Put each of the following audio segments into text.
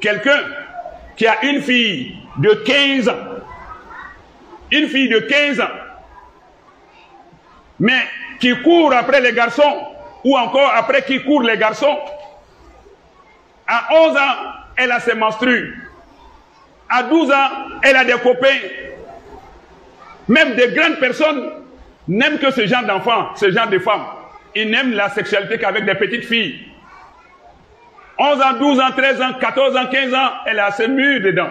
quelqu'un qui a une fille de 15 ans, une fille de 15 ans, mais qui court après les garçons, ou encore après qui court les garçons, à 11 ans, elle a ses menstrues. À 12 ans, elle a des copains. Même des grandes personnes n'aiment que ce genre d'enfants, ce genre de femmes. Ils n'aiment la sexualité qu'avec des petites filles. 11 ans, 12 ans, 13 ans, 14 ans, 15 ans, elle a ses murs dedans.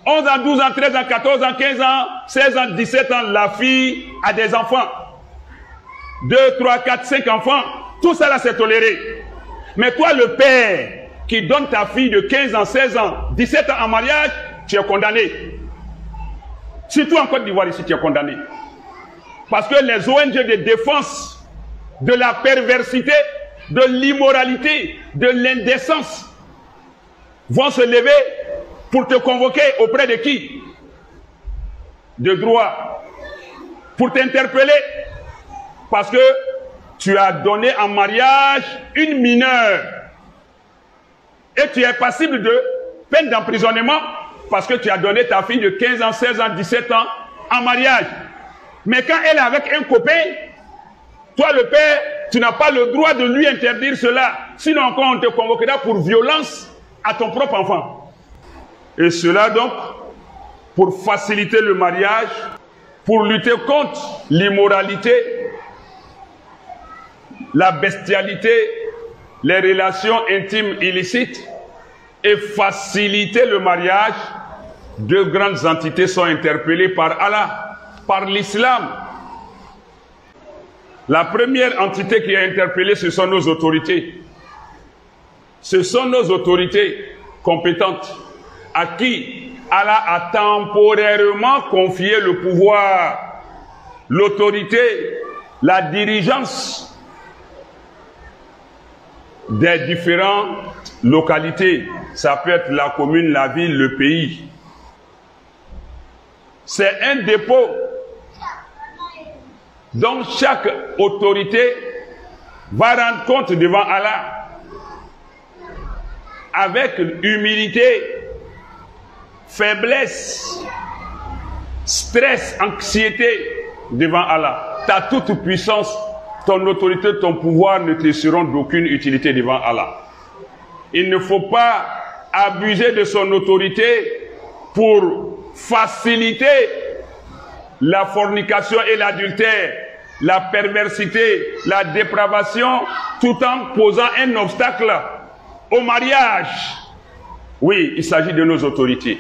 11 ans, 12 ans, 13 ans, 14 ans, 15 ans, 16 ans, 17 ans, la fille a des enfants. 2, 3, 4, 5 enfants. Tout ça là, c'est toléré. Mais toi, le père qui donne ta fille de 15 ans, 16 ans, 17 ans en mariage, tu es condamné. Surtout en Côte d'Ivoire, ici, tu es condamné. Parce que les ONG de défense de la perversité, de l'immoralité, de l'indécence vont se lever pour te convoquer auprès de qui? De droit. Pour t'interpeller. Parce que tu as donné en mariage une mineure. Et tu es passible de peine d'emprisonnement parce que tu as donné ta fille de 15 ans, 16 ans, 17 ans en mariage. Mais quand elle est avec un copain, toi le père, tu n'as pas le droit de lui interdire cela. Sinon encore on te convoquera pour violence à ton propre enfant. Et cela donc, pour faciliter le mariage, pour lutter contre l'immoralité, la bestialité, les relations intimes illicites et faciliter le mariage, deux grandes entités sont interpellées par Allah, par l'islam. La première entité qui est interpellée, ce sont nos autorités. Ce sont nos autorités compétentes à qui Allah a temporairement confié le pouvoir, l'autorité, la dirigeance des différentes localités. Ça peut être la commune, la ville, le pays. C'est un dépôt dont chaque autorité va rendre compte devant Allah avec humilité, faiblesse, stress, anxiété devant Allah. Ta toute puissance, ton autorité, ton pouvoir ne te seront d'aucune utilité devant Allah. Il ne faut pas abuser de son autorité pour faciliter la fornication et l'adultère, la perversité, la dépravation, tout en posant un obstacle au mariage. Oui, il s'agit de nos autorités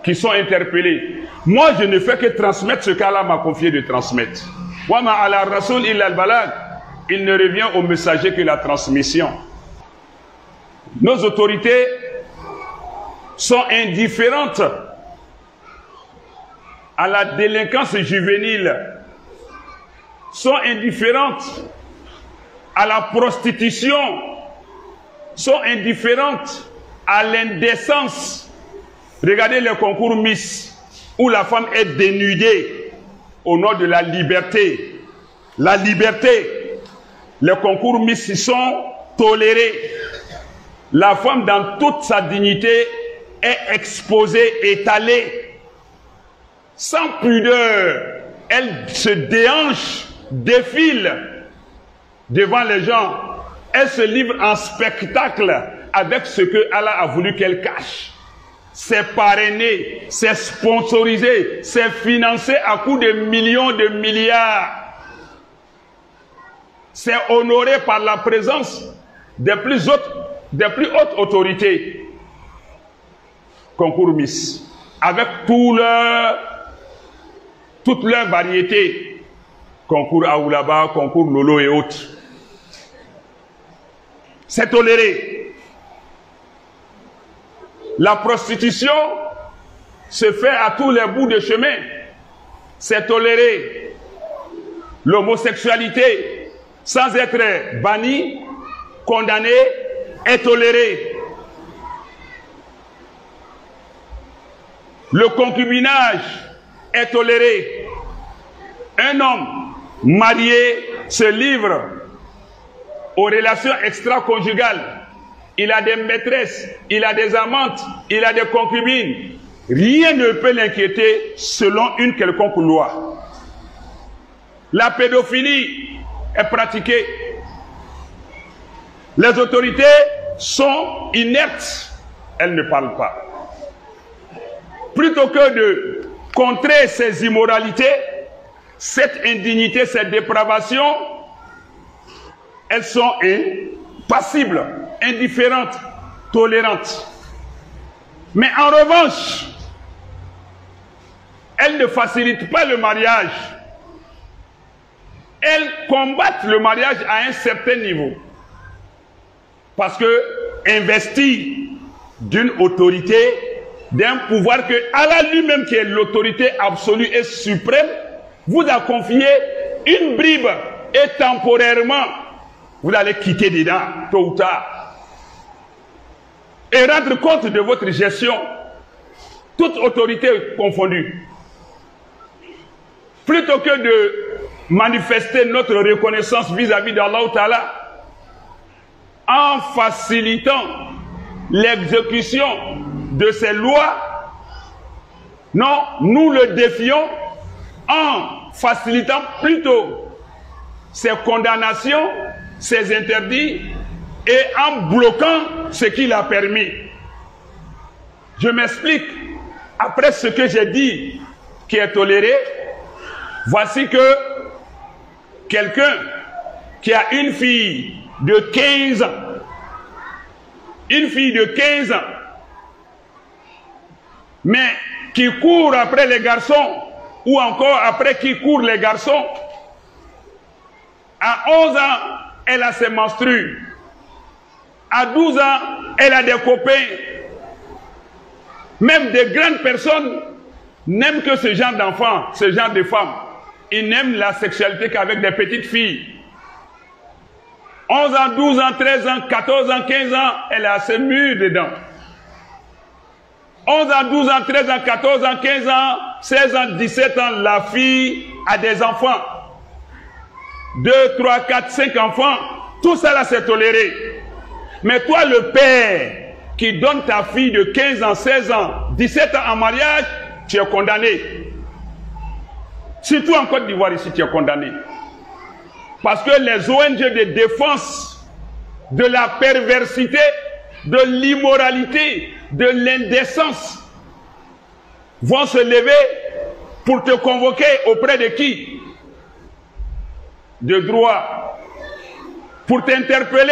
qui sont interpellées. Moi, je ne fais que transmettre ce qu'Allah m'a confié de transmettre. Il ne revient au messager que la transmission. Nos autorités sont indifférentes à la délinquance juvénile, sont indifférentes à la prostitution, sont indifférentes à l'indécence. Regardez les concours Miss où la femme est dénudée au nom de la liberté. La liberté. Les concours Miss sont tolérés. La femme dans toute sa dignité est exposée, étalée, sans pudeur. Elle se déhanche, défile devant les gens. Elle se livre en spectacle avec ce que Allah a voulu qu'elle cache. C'est parrainé, c'est sponsorisé, c'est financé à coups de millions, de milliards. C'est honoré par la présence des plus hautes autorités. Concours Miss. Avec toutes leurs variétés. Concours Aoulaba, concours Lolo et autres. C'est toléré. La prostitution se fait à tous les bouts de chemin. C'est toléré. L'homosexualité, sans être bannie, condamnée, est tolérée. Le concubinage est toléré. Un homme marié se livre aux relations extra-conjugales il a des maîtresses, il a des amantes, il a des concubines. Rien ne peut l'inquiéter selon une quelconque loi. La pédophilie est pratiquée. Les autorités sont inertes. Elles ne parlent pas. Plutôt que de contrer ces immoralités, cette indignité, cette dépravation, elles sont passibles, indifférentes, tolérantes. Mais en revanche, elles ne facilitent pas le mariage. Elles combattent le mariage à un certain niveau. Parce que investies d'une autorité, d'un pouvoir que Allah lui-même, qui est l'autorité absolue et suprême, vous a confié une bribe et temporairement, vous allez quitter dedans, tôt ou tard. Et rendre compte de votre gestion, toute autorité confondue. Plutôt que de manifester notre reconnaissance vis-à-vis d'Allah Ta'ala, en facilitant l'exécution de ces lois, non, nous le défions en facilitant plutôt ces condamnations, ces interdits et en bloquant ce qu'il a permis. Je m'explique. Après ce que j'ai dit qui est toléré, voici que quelqu'un qui a une fille de 15 ans, une fille de 15 ans, mais qui court après les garçons, ou encore après qui court les garçons, à 11 ans, elle a ses menstrues. À 12 ans, elle a des copains. Même des grandes personnes n'aiment que ce genre d'enfants, ce genre de femmes. Ils n'aiment la sexualité qu'avec des petites filles. 11 ans, 12 ans, 13 ans, 14 ans, 15 ans, elle a ses murs dedans. 11 ans, 12 ans, 13 ans, 14 ans, 15 ans, 16 ans, 17 ans, la fille a des enfants. 2, 3, 4, 5 enfants. Tout ça là, c'est toléré. Mais toi, le père qui donne ta fille de 15 ans, 16 ans, 17 ans en mariage, tu es condamné. Surtout en Côte d'Ivoire, ici, tu es condamné. Parce que les ONG de défense de la perversité, de l'immoralité, de l'indécence vont se lever pour te convoquer auprès de qui? De droit. Pour t'interpeller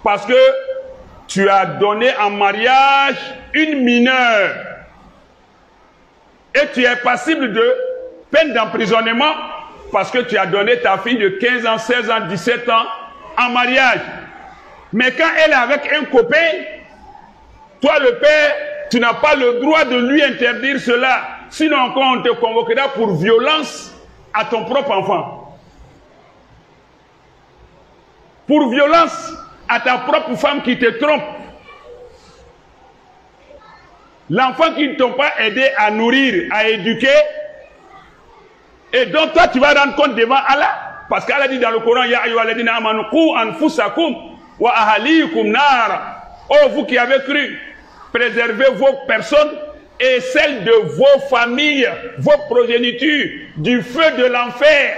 parce que tu as donné en mariage une mineure et tu es passible de peine d'emprisonnement parce que tu as donné ta fille de 15 ans, 16 ans, 17 ans en mariage. Mais quand elle est avec un copain, toi le père, tu n'as pas le droit de lui interdire cela. Sinon encore on te convoquera pour violence à ton propre enfant. Pour violence à ta propre femme qui te trompe. L'enfant qui ne t'a pas aidé à nourrir, à éduquer, et dont toi tu vas rendre compte devant Allah. Parce qu'Allah dit dans le Coran, Ya ayyuhalladhina amanu qu anfusakum wa ahlikum nar. Oh, vous qui avez cru, préservez vos personnes et celles de vos familles, vos progénitures, du feu de l'enfer.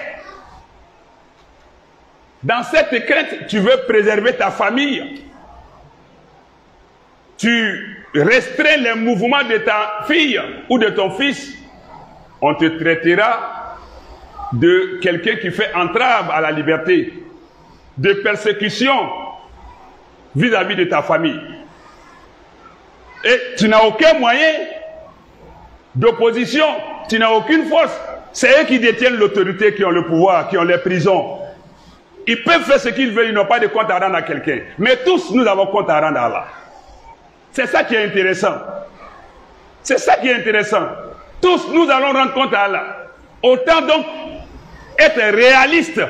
Dans cette crainte, tu veux préserver ta famille. Tu restreins les mouvements de ta fille ou de ton fils. On te traitera de quelqu'un qui fait entrave à la liberté, de persécution vis-à-vis de ta famille. Et tu n'as aucun moyen d'opposition, tu n'as aucune force. C'est eux qui détiennent l'autorité, qui ont le pouvoir, qui ont les prisons. Ils peuvent faire ce qu'ils veulent, ils n'ont pas de compte à rendre à quelqu'un. Mais tous, nous avons compte à rendre à Allah. C'est ça qui est intéressant. C'est ça qui est intéressant. Tous, nous allons rendre compte à Allah. Autant donc être réaliste.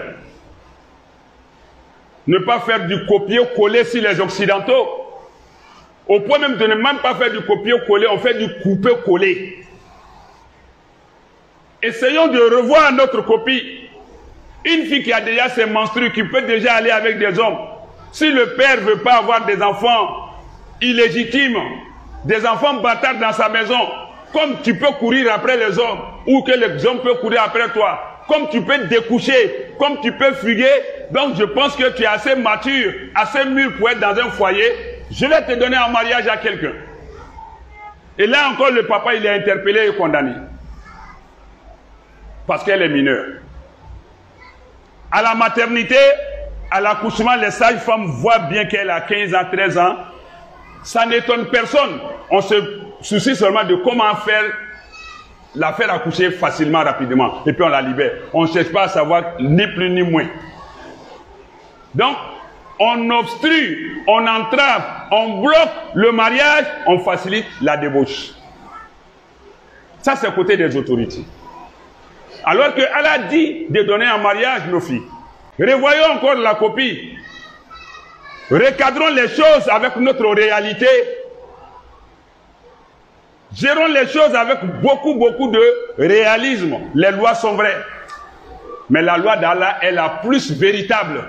Ne pas faire du copier-coller sur les Occidentaux. Au point même de ne même pas faire du copier-coller, on fait du couper-coller. Essayons de revoir notre copie. Une fille qui a déjà ses menstrues, qui peut déjà aller avec des hommes, Si le père ne veut pas avoir des enfants illégitimes, des enfants bâtards dans sa maison, comme tu peux courir après les hommes, ou que les hommes peuvent courir après toi, comme tu peux découcher, comme tu peux fuguer, donc je pense que tu es assez mature, assez mûr pour être dans un foyer, je vais te donner en mariage à quelqu'un. Et là encore, le papa, il est interpellé et condamné. Parce qu'elle est mineure. À la maternité, à l'accouchement, les sages-femmes voient bien qu'elle a 15 ans, 13 ans. Ça n'étonne personne. On se soucie seulement de comment la faire accoucher facilement, rapidement. Et puis on la libère. On ne cherche pas à savoir ni plus ni moins. Donc, on obstrue, on entrave, on bloque le mariage, on facilite la débauche. Ça, c'est côté des autorités. Alors qu'elle a dit de donner en mariage nos filles. Revoyons encore la copie. Recadrons les choses avec notre réalité. Gérons les choses avec beaucoup de réalisme. Les lois sont vraies. Mais la loi d'Allah est la plus véritable.